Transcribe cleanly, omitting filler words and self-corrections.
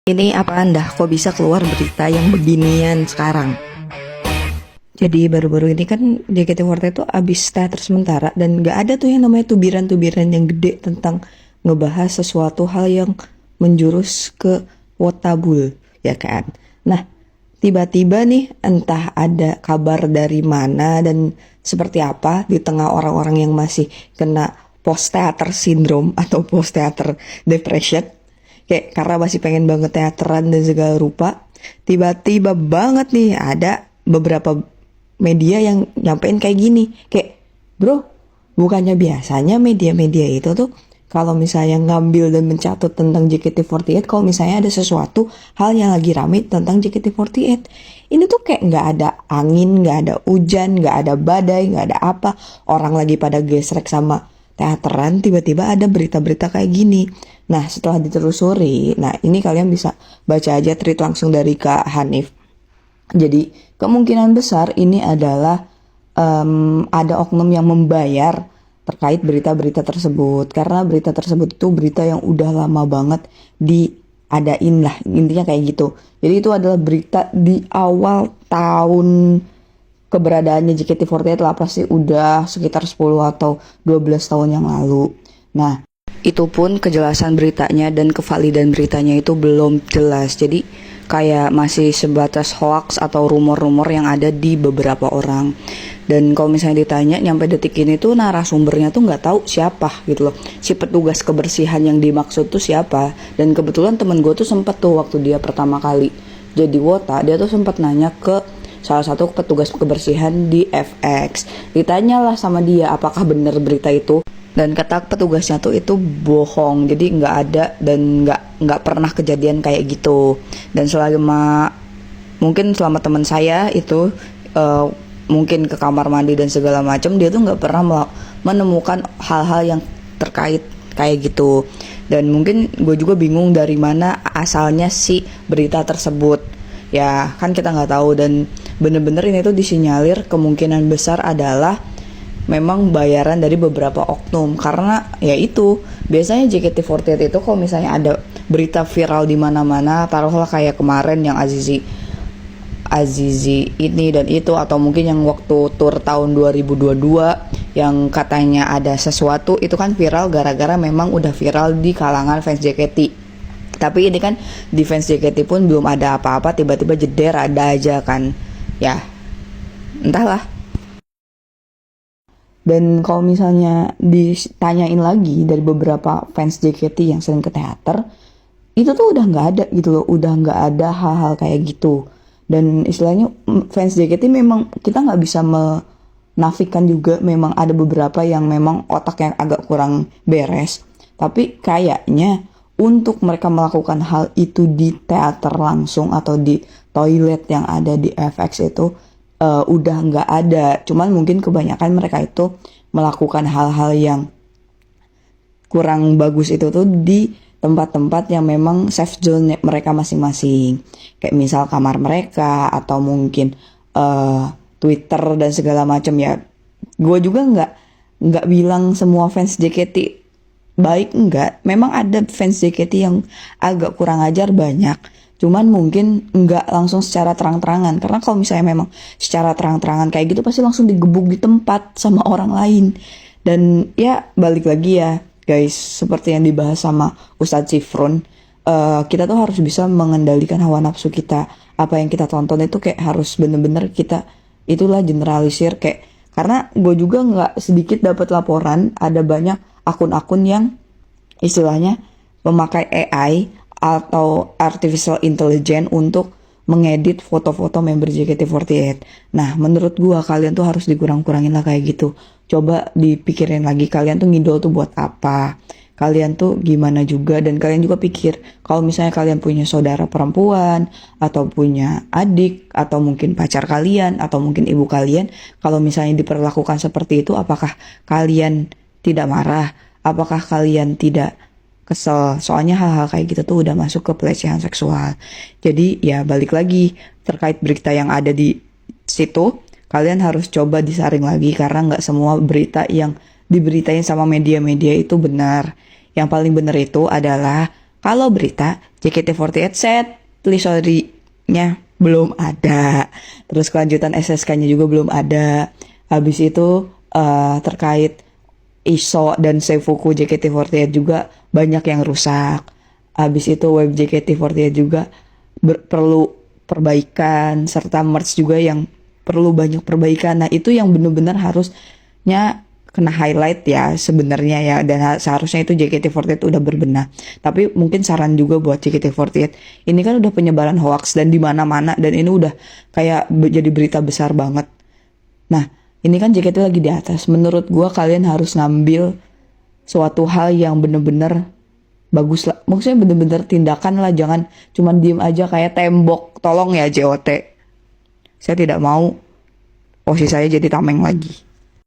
Ini apaan dah, kok bisa keluar berita yang beginian sekarang? Jadi baru-baru ini kan JKT48 itu abis teater sementara dan gak ada tuh yang namanya tubiran-tubiran yang gede tentang ngebahas sesuatu hal yang menjurus ke wotabul, ya kan? Nah, tiba-tiba nih entah ada kabar dari mana dan seperti apa di tengah orang-orang yang masih kena post teater syndrome atau post teater depression, kayak karena masih pengen banget teateran dan segala rupa, tiba-tiba banget nih ada beberapa media yang nyampein kayak gini, kayak bro, bukannya biasanya media-media itu tuh kalau misalnya ngambil dan mencatut tentang JKT48, kalau misalnya ada sesuatu hal yang lagi rame tentang JKT48, ini tuh kayak nggak ada angin, nggak ada hujan, nggak ada badai, nggak ada apa, orang lagi pada gesrek sama teateran, tiba-tiba ada berita-berita kayak gini. Nah, setelah ditelusuri, nah ini kalian bisa baca aja tweet langsung dari Kak Hanif. Jadi kemungkinan besar ini adalah ada oknum yang membayar terkait berita-berita tersebut, karena berita tersebut itu berita yang udah lama banget diadain lah, intinya kayak gitu. Jadi itu adalah berita di awal tahun keberadaannya JKT48 lah, pasti udah sekitar 10 atau 12 tahun yang lalu. Nah, itu pun kejelasan beritanya dan kevalidan beritanya itu belum jelas. Jadi kayak masih sebatas hoax atau rumor-rumor yang ada di beberapa orang. Dan kalau misalnya ditanya nyampe detik ini tuh narasumbernya tuh nggak tahu siapa gitu loh. Si petugas kebersihan yang dimaksud tuh siapa. Dan kebetulan temen gue tuh sempet tuh waktu dia pertama kali jadi wota, dia tuh sempet nanya ke salah satu petugas kebersihan di FX. Ditanyalah sama dia apakah benar berita itu, dan kata petugasnya tuh itu bohong, jadi nggak ada dan nggak pernah kejadian kayak gitu. Dan selama teman saya itu mungkin ke kamar mandi dan segala macam, dia tuh nggak pernah menemukan hal-hal yang terkait kayak gitu. Dan mungkin gue juga bingung dari mana asalnya si berita tersebut, ya kan kita nggak tahu. Dan bener-bener ini tuh disinyalir kemungkinan besar adalah memang bayaran dari beberapa oknum, karena ya itu biasanya JKT48 itu kalau misalnya ada berita viral di mana-mana, taruhlah kayak kemarin yang Azizi ini dan itu, atau mungkin yang waktu tour tahun 2022 yang katanya ada sesuatu, itu kan viral gara-gara memang udah viral di kalangan fans JKT. Tapi ini kan di fans JKT pun belum ada apa-apa, tiba-tiba jeder ada aja kan, ya entahlah. Dan kalau misalnya ditanyain lagi dari beberapa fans JKT yang sering ke teater, itu tuh udah nggak ada gitu loh, udah nggak ada hal-hal kayak gitu. Dan istilahnya fans JKT memang kita nggak bisa menafikan juga, memang ada beberapa yang memang otak yang agak kurang beres. Tapi kayaknya untuk mereka melakukan hal itu di teater langsung atau di toilet yang ada di FX itu udah nggak ada. Cuman mungkin kebanyakan mereka itu melakukan hal-hal yang kurang bagus itu tuh di tempat-tempat yang memang safe zone mereka masing-masing, kayak misal kamar mereka atau mungkin Twitter dan segala macam. Ya gue juga nggak bilang semua fans JKT baik, enggak, memang ada fans JKT yang agak kurang ajar banyak, cuman mungkin nggak langsung secara terang-terangan, karena kalau misalnya memang secara terang-terangan kayak gitu pasti langsung digebuk di tempat sama orang lain. Dan ya balik lagi ya guys, seperti yang dibahas sama Ustadz Cifrun, kita tuh harus bisa mengendalikan hawa nafsu kita. Apa yang kita tonton itu kayak harus bener-bener kita itulah generalisir, kayak karena gue juga nggak sedikit dapat laporan ada banyak akun-akun yang istilahnya memakai AI atau artificial intelligence untuk mengedit foto-foto member JKT48. Nah, menurut gua kalian tuh harus dikurang-kurangin lah kayak gitu. Coba dipikirin lagi, kalian tuh ngidol tuh buat apa? Kalian tuh gimana juga, dan kalian juga pikir kalau misalnya kalian punya saudara perempuan atau punya adik atau mungkin pacar kalian atau mungkin ibu kalian, kalau misalnya diperlakukan seperti itu, apakah kalian tidak marah? Apakah kalian tidak kesel? Soalnya hal-hal kayak gitu tuh udah masuk ke pelecehan seksual. Jadi ya balik lagi, terkait berita yang ada di situ, kalian harus coba disaring lagi, karena nggak semua berita yang diberitain sama media-media itu benar. Yang paling benar itu adalah Kalau berita JKT48 set list story-nya belum ada. Terus kelanjutan SSK-nya juga belum ada. Habis itu terkait ISO dan Seifuku JKT48 juga banyak yang rusak. Habis itu web JKT48 juga perlu perbaikan, serta merch juga yang perlu banyak perbaikan. Nah itu yang benar-benar harusnya kena highlight ya sebenarnya ya, dan seharusnya itu JKT48 udah berbenah. Tapi mungkin saran juga buat JKT48, ini kan udah penyebaran hoax dan di mana-mana, dan ini udah kayak jadi berita besar banget. Nah ini kan JKT lagi di atas, menurut gua kalian harus ngambil suatu hal yang bener-bener bagus lah, maksudnya bener-bener tindakan lah, jangan cuman diem aja kayak tembok. Tolong ya JOT, saya tidak mau posisi saya jadi tameng lagi.